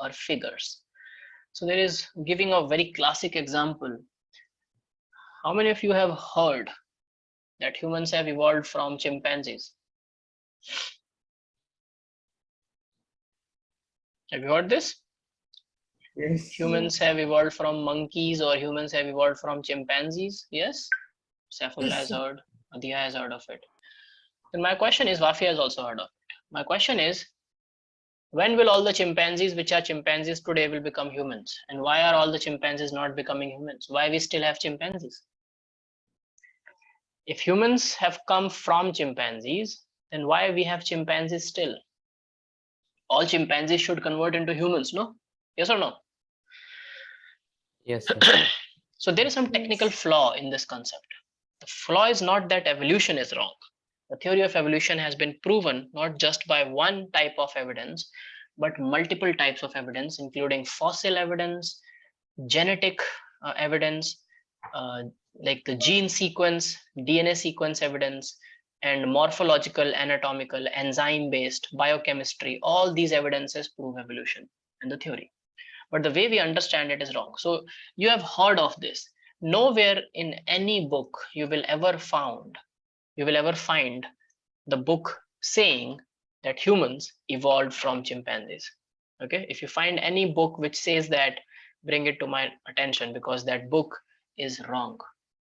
or figures. So there is giving a very classic example. How many of you have heard that humans have evolved from chimpanzees? Have you heard this? Yes. Humans have evolved from monkeys or humans have evolved from chimpanzees? Yes? Saifullah has heard, Adia has heard of it. Then my question is, Wafi has also heard of it. My question is, when will all the chimpanzees which are chimpanzees today will become humans? And why are all the chimpanzees not becoming humans? Why we still have chimpanzees? If humans have come from chimpanzees, then why we have chimpanzees still? All chimpanzees should convert into humans, no? Yes or no? Yes, sir. So there is some technical flaw in this concept. The flaw is not that evolution is wrong. The theory of evolution has been proven not just by one type of evidence, but multiple types of evidence, including fossil evidence, genetic evidence, uh, like the gene sequence, DNA sequence evidence, and morphological, anatomical, enzyme-based biochemistry. All these evidences prove evolution and the theory. But the way we understand it is wrong. So you have heard of this. Nowhere in any book you will ever find the book saying that humans evolved from chimpanzees. Okay, if you find any book which says that, bring it to my attention, because that book is wrong.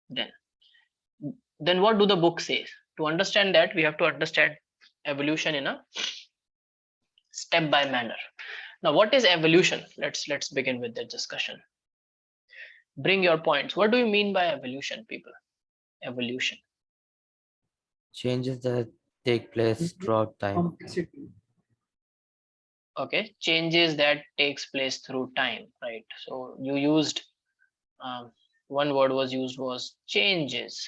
Then what do the book say? To understand that, we have to understand evolution in a step by manner. Now, what is evolution? Let's begin with the discussion. Bring your points. What do you mean by evolution, people? Evolution. Changes that take place throughout time. Complexity. Okay, changes that takes place through time, right? So you used one word was changes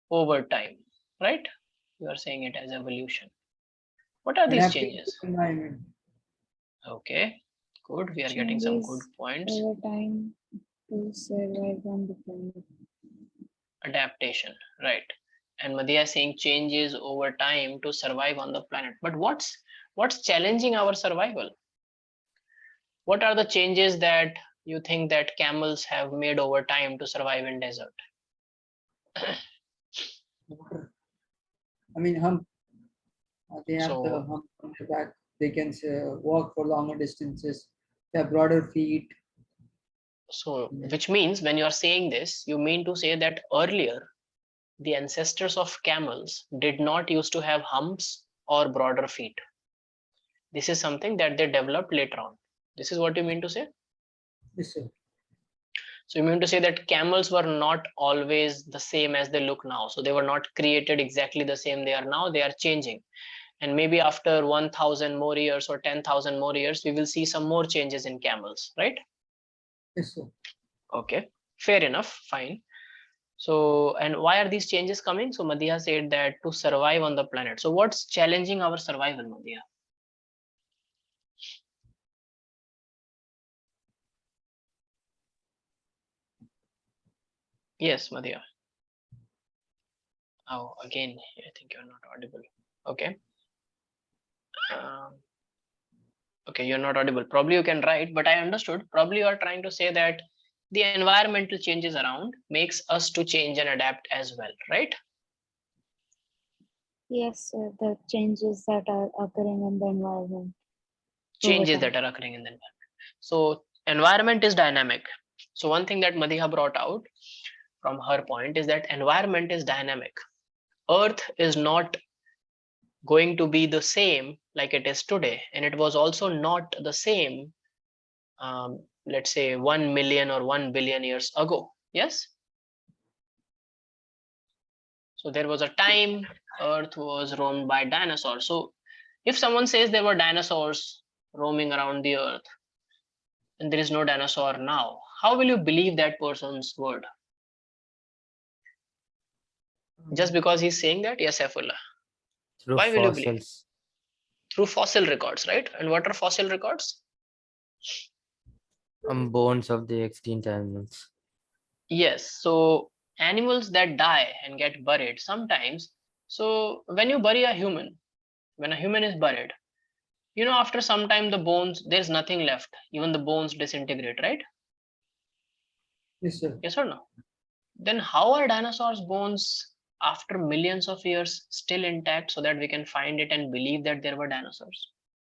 over time, right? You are saying it as evolution. What are these changes? Environment. Okay, good. We are getting some good points. Over time to survive on the planet. Adaptation, right? And Madhya is saying changes over time to survive on the planet. But what's challenging our survival? What are the changes that you think that camels have made over time to survive in desert? Water. I mean, hump. They have the So, hump on their back. They can walk for longer distances. They have broader feet. so which means when you are saying this, you mean to say that earlier the ancestors of camels did not used to have humps or broader feet. This is something that they developed later on. This is what you mean to say? Yes, sir. So you mean to say that camels were not always the same as they look now. So they were not created exactly the same they are now. They are changing. And maybe after 1,000 more years or 10,000 more years, we will see some more changes in camels, right? Yes, sir. Okay, fair enough, fine. So, and why are these changes coming? So Madhya said that to survive on the planet. So what's challenging our survival, Madhya? Yes, Madhya. Oh, again, I think you're not audible. Okay. Okay, you're not audible. Probably you can write, but I understood. Probably you are trying to say that the environmental changes around makes us to change and adapt as well, right? Yes, sir, the changes that are occurring in the environment. Changes that are occurring in the environment. So environment is dynamic. So one thing that Madhiha brought out from her point is that environment is dynamic. Earth is not going to be the same like it is today, and it was also not the same, let's say 1 million or 1 billion years ago. Yes. So there was a time Earth was roamed by dinosaurs. So if someone says there were dinosaurs roaming around the Earth and there is no dinosaur now, how will you believe that person's word? Just because he's saying that? Yes, Saifullah. Through Why will you believe? fossils. Through fossil records, right? And what are fossil records? Bones of the extinct animals. Yes. So animals that die and get buried sometimes. So when you bury a human, when a human is buried, After some time, the bones, there's nothing left. Even the bones disintegrate, right? Yes, sir. Yes or no? Then how are dinosaurs' bones after millions of years still intact so that we can find it and believe that there were dinosaurs?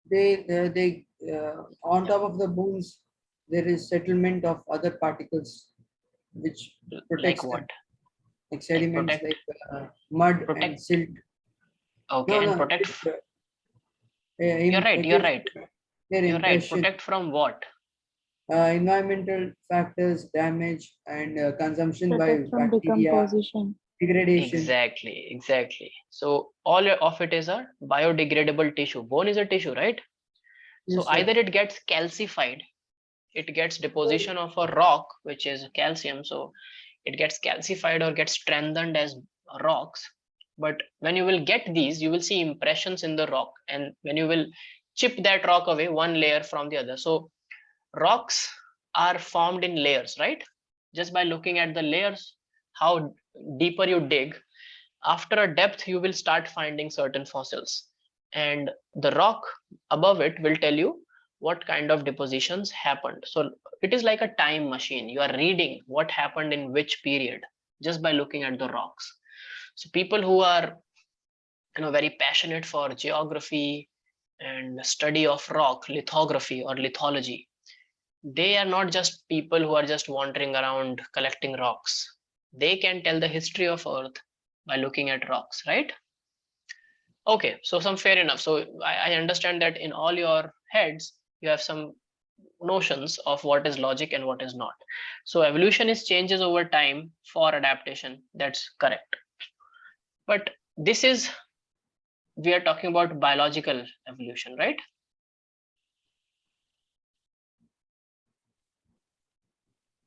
They on top of the bones, there is settlement of other particles which Like protects them, what? like Like sediments, protect, like mud and protect. silt. Okay, No, and no, protect. it You're right. You're gives right. their You're right. impression. Protect from what? Environmental factors, damage, and consumption by Protect from bacteria, decomposition. degradation. Exactly. Exactly. So all of it is a biodegradable tissue. Bone is a tissue, right? So Yes, sir. either it gets calcified, it gets deposition of a rock, which is calcium. So it gets calcified or gets strengthened as rocks. But when you will get these, you will see impressions in the rock. And when you will chip that rock away, one layer from the other. So rocks are formed in layers, right? Just by looking at the layers, how deeper you dig, after a depth, you will start finding certain fossils. And the rock above it will tell you what kind of depositions happened. So it is like a time machine. You are reading what happened in which period just by looking at the rocks. So people who are very passionate for geography and study of rock, lithography or lithology, they are not just people who are just wandering around collecting rocks. They can tell the history of earth by looking at rocks, right? Okay, so some fair enough. So I understand that in all your heads you have some notions of what is logic and what is not. So evolution is changes over time for adaptation. That's correct. But this is, we are talking about biological evolution, right?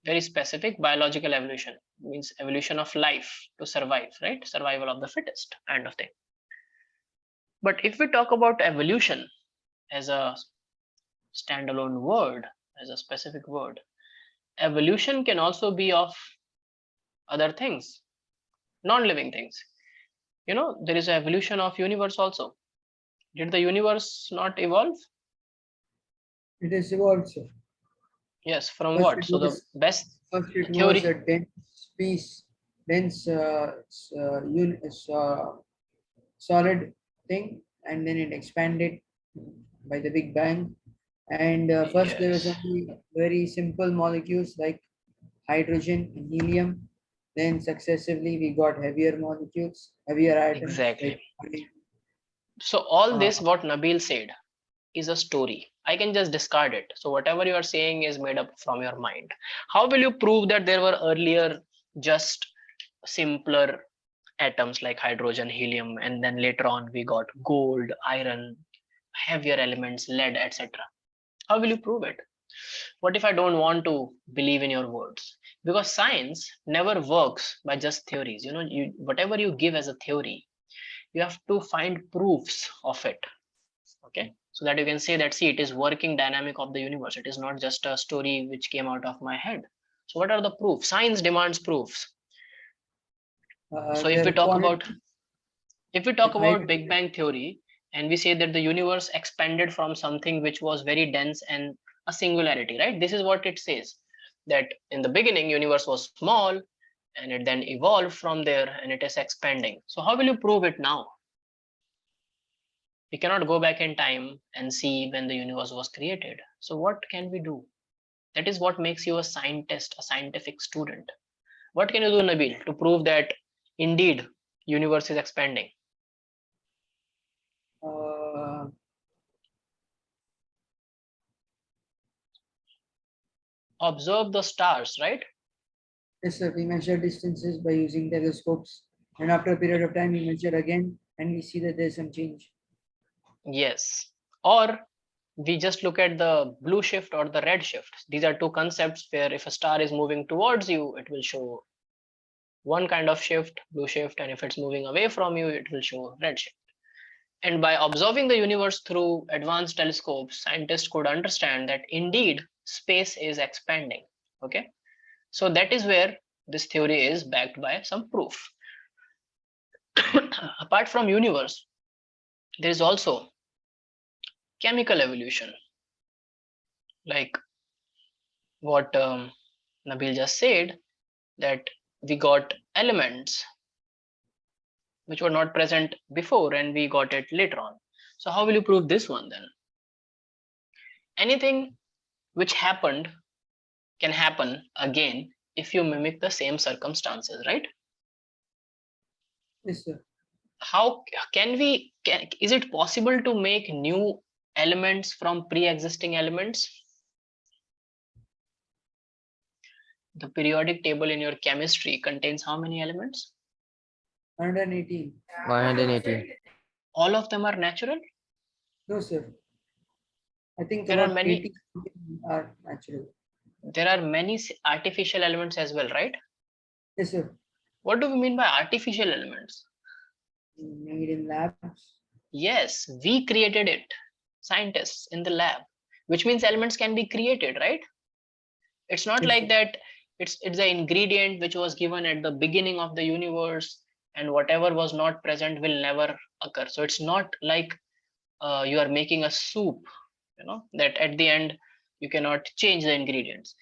Very specific biological evolution means evolution of life to survive, right? Survival of the fittest kind of thing. But if we talk about evolution as a standalone word, as a specific word, evolution can also be of other things, non-living things. There is an evolution of universe also. Did the universe not evolve? It is evolved, sir. Yes, from First what? it So the was best first it was a theory. dense piece, dense solid thing, and then it expanded by the Big Bang. And first there was Yes, only very simple molecules like hydrogen and helium. Then successively we got heavier molecules, heavier atoms exactly. like iron. So all Uh, this what Nabil said is a story. I can just discard it. So whatever you are saying is made up from your mind. How will you prove that there were earlier just simpler atoms like hydrogen, helium, and then later on we got gold, iron, heavier elements, lead, etc.? How will you prove it? What if I don't want to believe in your words? Because science never works by just theories. Whatever you give as a theory, you have to find proofs of it. Okay, so that you can say that, see, it is working dynamic of the universe. It is not just a story which came out of my head. So what are the proofs? Science demands proofs. So the reported if we talk with about hydrogen. Big Bang theory, and we say that the universe expanded from something which was very dense and a singularity, right? This is what it says, that in the beginning universe was small and it then evolved from there and it is expanding. So how will you prove it now? We cannot go back in time and see when the universe was created. So what can we do? That is what makes you a scientist, a scientific student. What can you do, Nabil, to prove that indeed universe is expanding? Uh, Observe the stars, right? yes, sir, we measure distances by using telescopes, and after a period of time, we measure again, and we see that there's some change. Yes. Or we just look at the blue shift or the red shift. These are two concepts where if a star is moving towards you, it will show one kind of shift, blue shift, and if it's moving away from you, it will show red shift. And by observing the universe through advanced telescopes, scientists could understand that indeed space is expanding. Okay. So that is where this theory is backed by some proof. Apart from universe, there is also chemical evolution, like what Nabil just said, that we got elements which were not present before and we got it later on. So how will you prove this one then? Anything which happened can happen again if you mimic the same circumstances, right? Yes, sir. How is it possible to make new elements from pre-existing elements? The periodic table in your chemistry contains how many elements? 118. 118. All of them are natural? No, sir. I think There are about many 80 are natural. there are many artificial elements as well, right? Yes, sir. What do we mean by artificial elements? Made in labs. Yes, we created it, scientists in the lab, which means elements can be created, right? It's not Yes, like sir. that it's the ingredient which was given at the beginning of the universe, and whatever was not present will never occur. So it's not like you are making a soup, that at the end you cannot change the ingredients.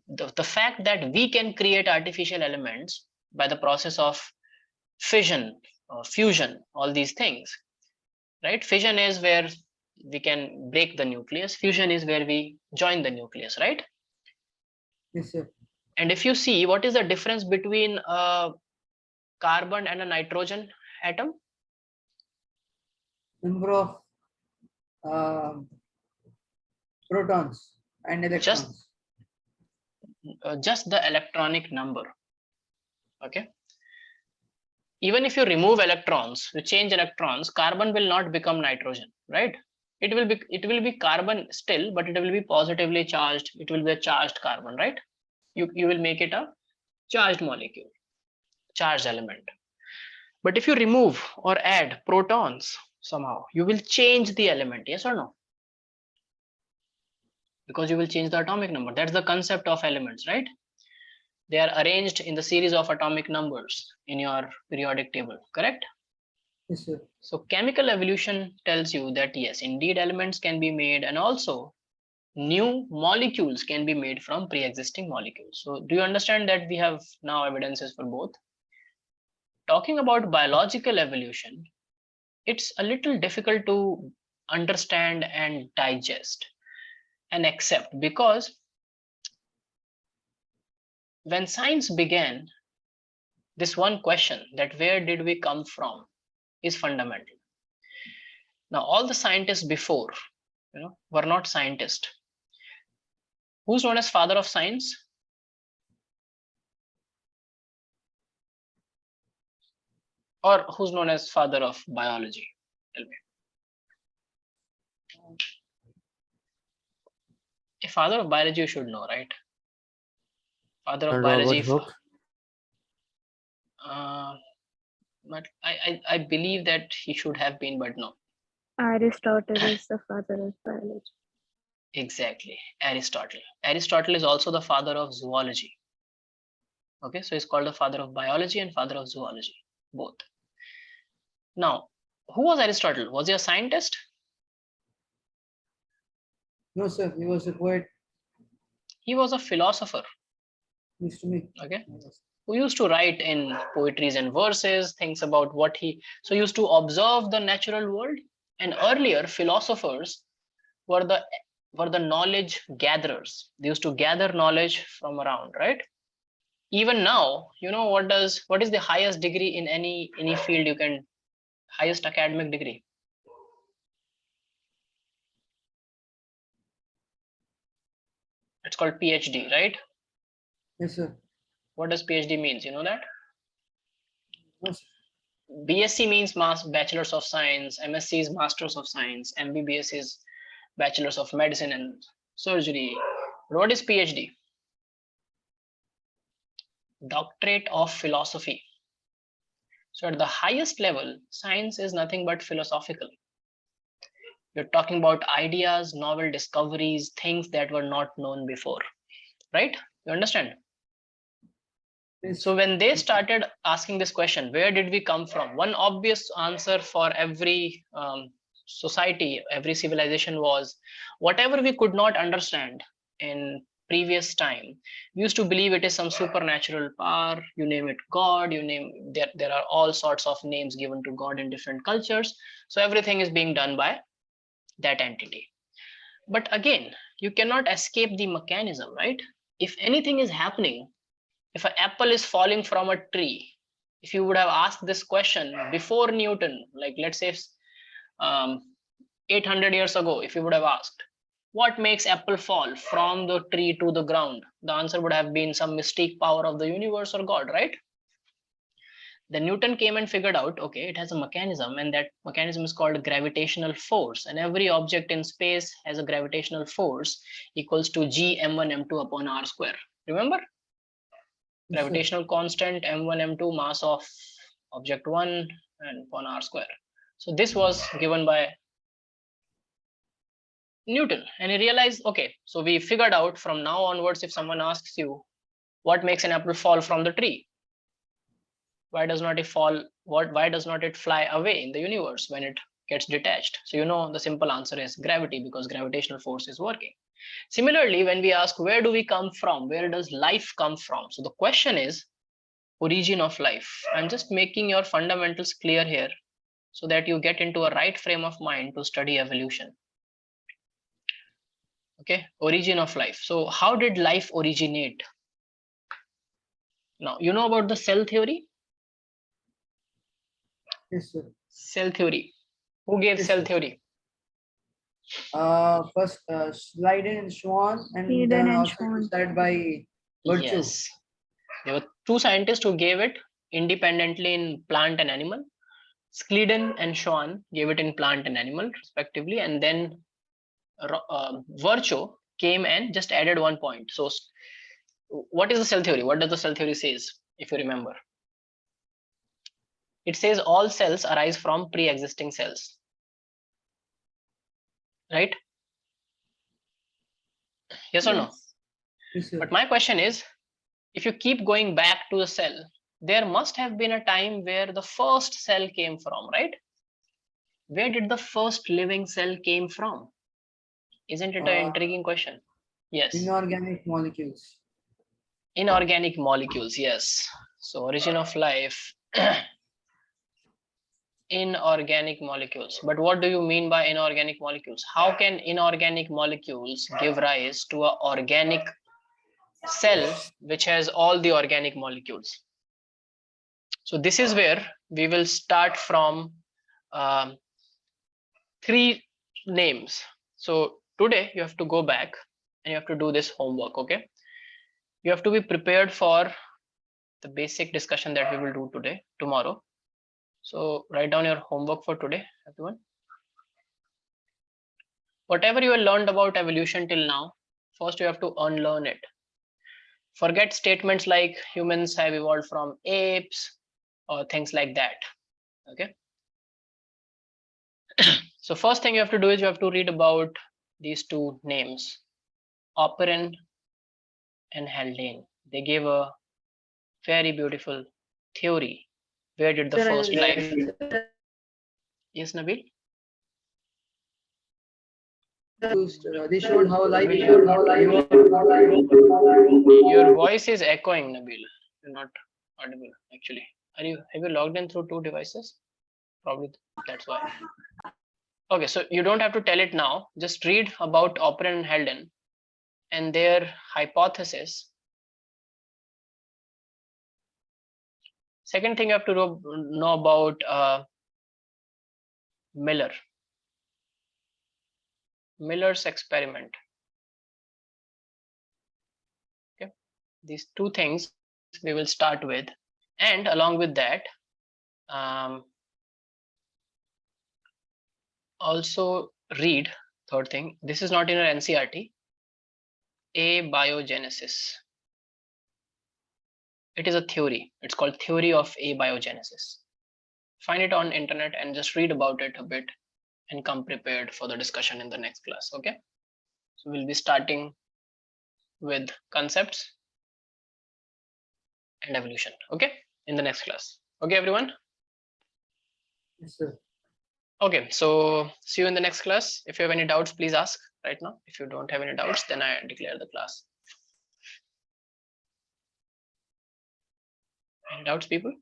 The fact that we can create artificial elements by the process of fission, fusion, all these things, right? Fission is where we can break the nucleus, fusion is where we join the nucleus, right? Yes, sir. And if you see, what is the difference between a carbon and a nitrogen atom? Number of protons and electrons. Just the electronic number. Okay, even if you remove electrons, you change electrons, carbon will not become nitrogen, right? It will be carbon still, but it will be positively charged. It will be a charged carbon, right? You will make it a charged molecule, charged element. But if you remove or add protons somehow, you will change the element, yes or no? Because you will change the atomic number. That's the concept of elements, right? They are arranged in the series of atomic numbers in your periodic table, correct? Yes, sir. So chemical evolution tells you that yes, indeed elements can be made, and also new molecules can be made from pre-existing molecules. So do you understand that we have now evidences for both? Talking about biological evolution, it's a little difficult to understand and digest and accept, because when science began, this one question, that where did we come from, is fundamental. Now all the scientists before, were not scientists. Who's known as father of science? Or who's known as father of biology? Tell me. A father of biology you should know, right? Father of Robert biology. Hooke. But I believe that he should have been, but no. Aristotle is the father of biology. Exactly, Aristotle. Aristotle is also the father of zoology. Okay, so he's called the father of biology and father of zoology, both. Now, who was Aristotle? Was he a scientist? No, sir. He was a poet. He was a philosopher. Used to me. Okay, Yes. who used to write in poetries and verses, things about what he, so used to observe the natural world. And earlier philosophers were the knowledge gatherers. They used to gather knowledge from around, right? Even now, what is the highest degree in any field you can, highest academic degree? It's called PhD, right? Yes, sir. What does PhD means? You know that? No, sir. BSc means bachelors of science, MSc is masters of science, MBBS is bachelors of medicine and surgery. What is PhD? Doctorate of philosophy. So at the highest level, science is nothing but philosophical. You're talking about ideas, novel discoveries, things that were not known before, right? You understand? Yes. So when they started asking this question, where did we come from? One obvious answer for every society, every civilization was, whatever we could not understand in previous time, we used to believe it is some supernatural power. You name it God, you name, there are all sorts of names given to God in different cultures. So everything is being done by that entity. But again, you cannot escape the mechanism, right? If anything is happening, if an apple is falling from a tree, if you would have asked this question before Newton, like let's say 800 years ago, if you would have asked, what makes apple fall from the tree to the ground, the answer would have been some mystique power of the universe or God, right? Then Newton came and figured out, okay, it has a mechanism, and that mechanism is called gravitational force. And every object in space has a gravitational force equals to g m1 m2 upon r square. Remember? Yes, sir. Gravitational constant m1 m2, mass of object 1 and upon r square. So this was given by Newton, and he realized, okay, so we figured out from now onwards, if someone asks you what makes an apple fall from the tree, why does not it fall, why does not it fly away in the universe when it gets detached? So you know the simple answer is gravity, because gravitational force is working. Similarly, when we ask where do we come from, where does life come from, so the question is origin of life. I'm just making your fundamentals clear here so that you get into a right frame of mind to study evolution. Okay, origin of life. So how did life originate? Now you know about the cell theory. Yes, sir. Cell theory, who gave Yes, cell sir. theory? First, Schleiden and Schwann, and Schleiden then and also Schwann. said by Virtue. Yes, there were two scientists who gave it independently in plant and animal. Schleiden and Schwann gave it in plant and animal respectively, and then Virchow came and just added one point. So what is the cell theory? What does the cell theory says, if you remember? It says all cells arise from pre-existing cells, right? Yes or no? Yes. Yes, sir. But my question is, if you keep going back to the cell, there must have been a time where the first cell came from, right? Where did the first living cell came from? Isn't it an intriguing question? Yes. Inorganic molecules. Inorganic molecules, yes. So origin of life, inorganic molecules. But what do you mean by inorganic molecules? How can inorganic molecules give rise to an organic cell which has all the organic molecules? So this is where we will start from three names. So today you have to go back and you have to do this homework, okay? You have to be prepared for the basic discussion that we will do today, tomorrow. So write down your homework for today, everyone. Whatever you have learned about evolution till now, first you have to unlearn it. Forget statements like humans have evolved from apes or things like that, okay? So first thing you have to do is you have to read about these two names, Operin and Haldane. They gave a very beautiful theory. Where did the first life? Yes, Nabil? They showed how life Your voice is echoing, Nabil. You're not audible, actually. Have you logged in through two devices? Probably that's why. Okay, so you don't have to tell it now. Just read about Operin and Haldane and their hypothesis. Second thing you have to know about Miller's experiment. Okay, these two things we will start with, and along with that, also read third thing. This is not in our NCERT. Abiogenesis. It is a theory. It's called theory of abiogenesis. Find it on internet and just read about it a bit and come prepared for the discussion in the next class. Okay, so we'll be starting with concepts and evolution, okay, in the next class. Okay, everyone? Yes, sir. Okay, so see you in the next class. If you have any doubts, please ask right now. If you don't have any doubts, then I declare the class. Any doubts, people?